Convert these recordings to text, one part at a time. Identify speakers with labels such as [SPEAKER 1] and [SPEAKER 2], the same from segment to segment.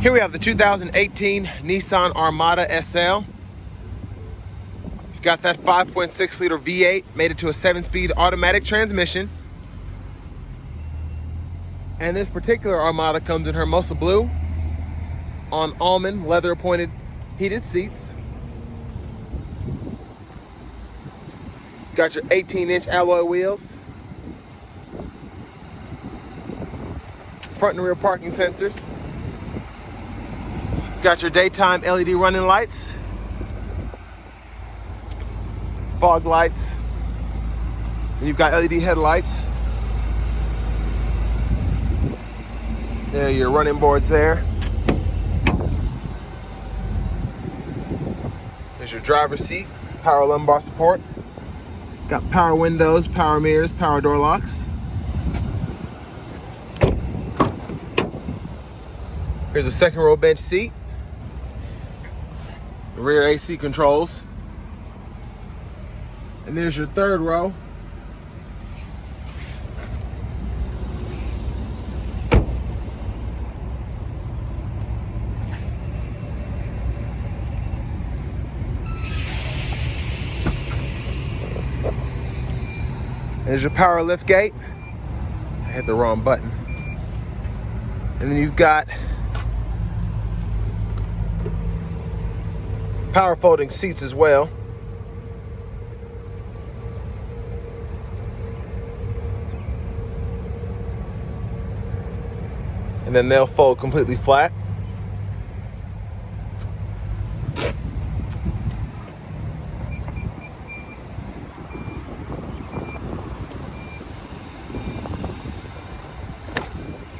[SPEAKER 1] Here we have the 2018 Nissan Armada SL. You've got that 5.6 liter V8, made it to a 7-speed automatic transmission. And this particular Armada comes in hermosa blue on almond leather appointed heated seats. Got your 18-inch alloy wheels. Front and rear parking sensors. Got your daytime LED running lights. Fog lights. And you've got LED headlights. There are your running boards there. There's your driver's seat, power lumbar support. Got power windows, power mirrors, power door locks. Here's a second row bench seat. Rear AC controls. And there's your third row. There's your power lift gate. I hit the wrong button. And then you've got power folding seats as well. And then they'll fold completely flat.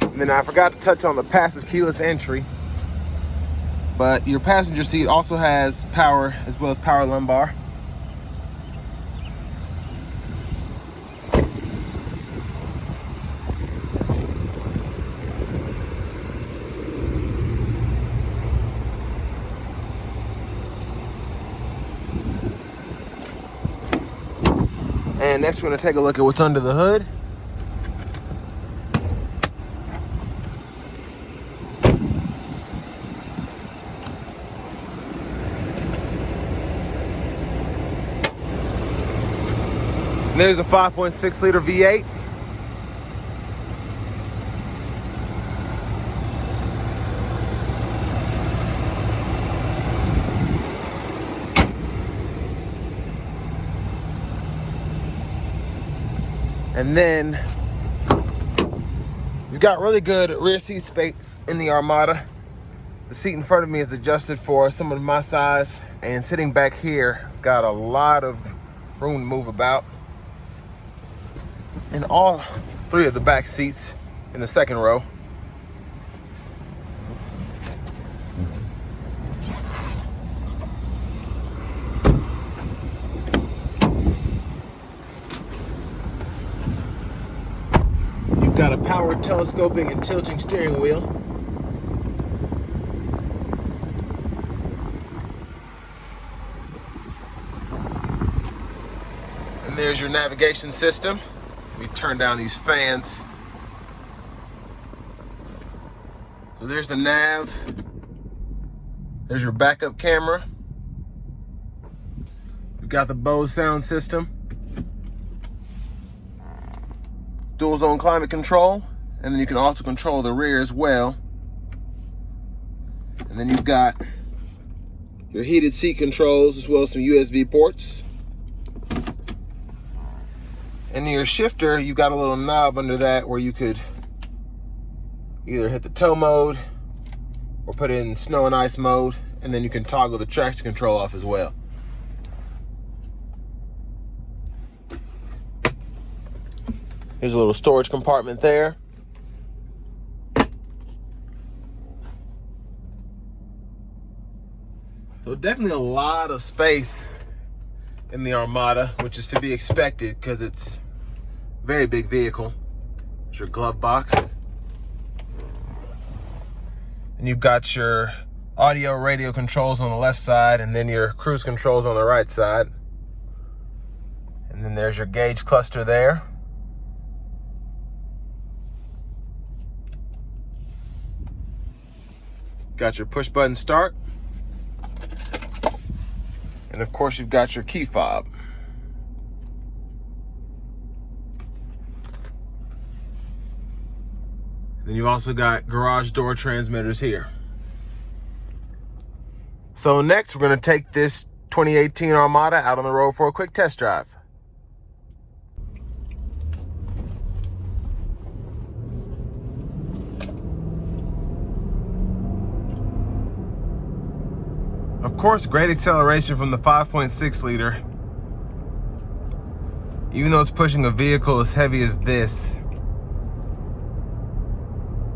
[SPEAKER 1] And then I forgot to touch on the passive keyless entry, but your passenger seat also has power as well as power lumbar. And next we're going to take a look at what's under the hood. There's a 5.6 liter V8. And then you've got really good rear seat space in the Armada. The seat in front of me is adjusted for someone of my size, and sitting back here, I've got a lot of room to move about. And all three of the back seats in the second row. You've got a powered telescoping and tilting steering wheel. And there's your navigation system. Let me turn down these fans. So there's the nav. There's your backup camera. We've got the Bose sound system. Dual zone climate control. And then you can also control the rear as well. And then you've got your heated seat controls as well as some USB ports. And in your shifter, you've got a little knob under that where you could either hit the tow mode or put it in snow and ice mode, and then you can toggle the traction control off as well. Here's a little storage compartment there. So definitely a lot of space in the Armada, which is to be expected because it's a very big vehicle. There's your glove box. And you've got your audio radio controls on the left side, and then your cruise controls on the right side. And then there's your gauge cluster there. Got your push button start. And of course you've got your key fob. Then you've also got garage door transmitters here. So next we're gonna take this 2018 Armada out on the road for a quick test drive. Of course, great acceleration from the 5.6 liter. Even though it's pushing a vehicle as heavy as this,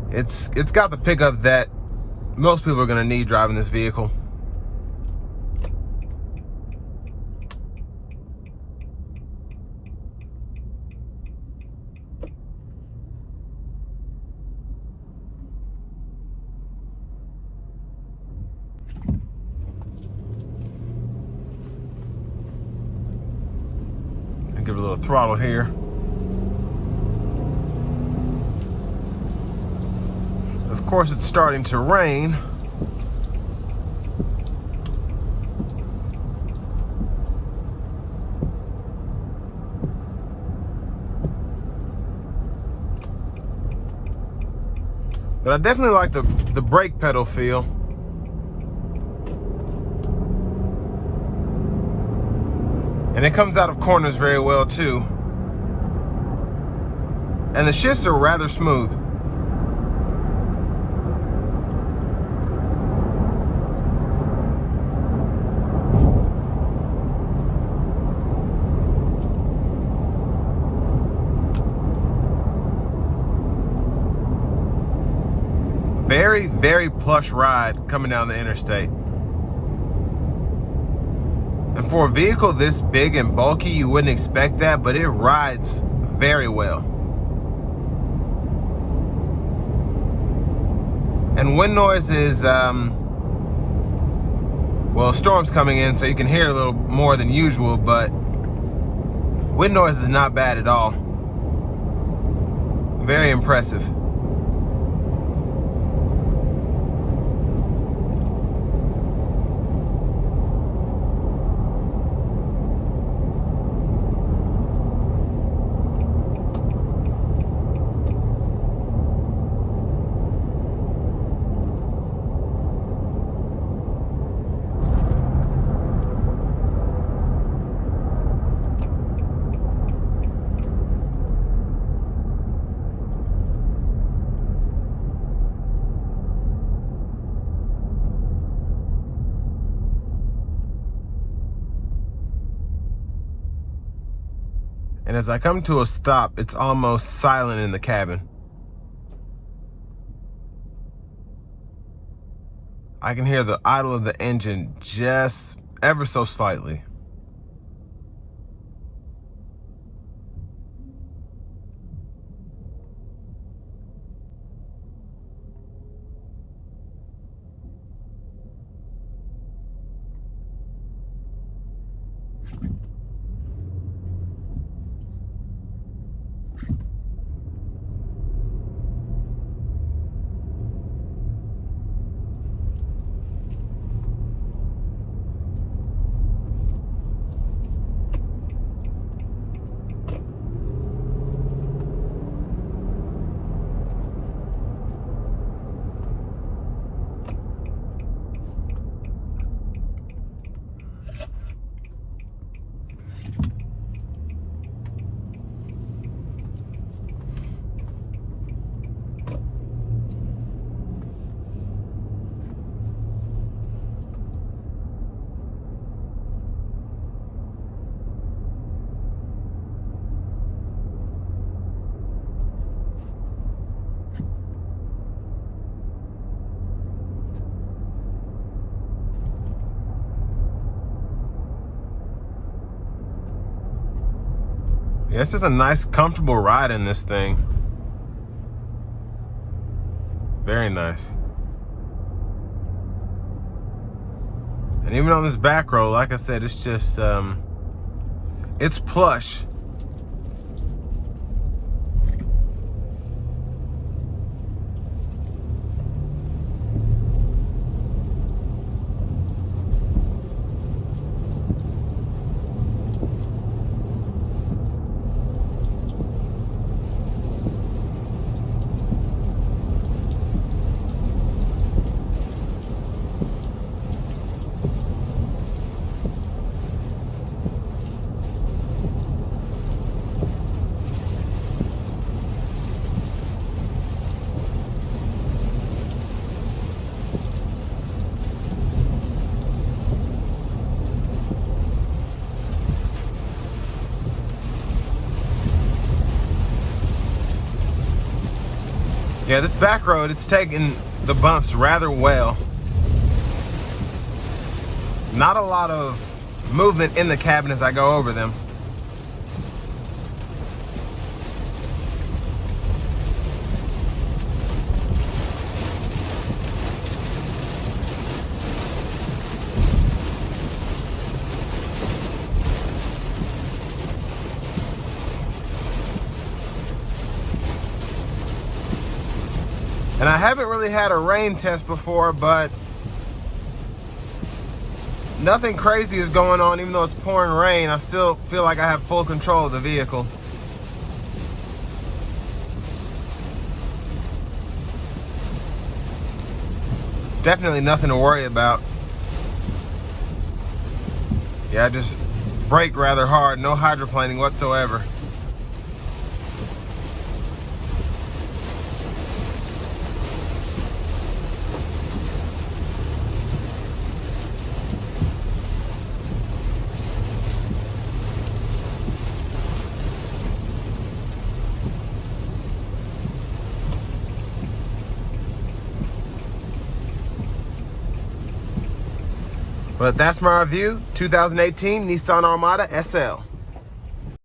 [SPEAKER 1] it's got the pickup that most people are gonna need driving this vehicle. Give it a little throttle here. Of course, it's starting to rain. But I definitely like the brake pedal feel. And it comes out of corners very well too. And the shifts are rather smooth. Very, very plush ride coming down the interstate. And for a vehicle this big and bulky, you wouldn't expect that, but it rides very well. And wind noise is, well, storm's coming in, so you can hear a little more than usual, but wind noise is not bad at all. Very impressive. And as I come to a stop, it's almost silent in the cabin. I can hear the idle of the engine just ever so slightly. Yeah, it's just a nice, comfortable ride in this thing. Very nice. And even on this back row, like I said, it's just, it's plush. Yeah, this back road, it's taking the bumps rather well. Not a lot of movement in the cabin as I go over them. And I haven't really had a rain test before, but nothing crazy is going on. Even though it's pouring rain, I still feel like I have full control of the vehicle. Definitely nothing to worry about. Yeah, I just brake rather hard, no hydroplaning whatsoever. But that's my review, 2018 Nissan Armada SL.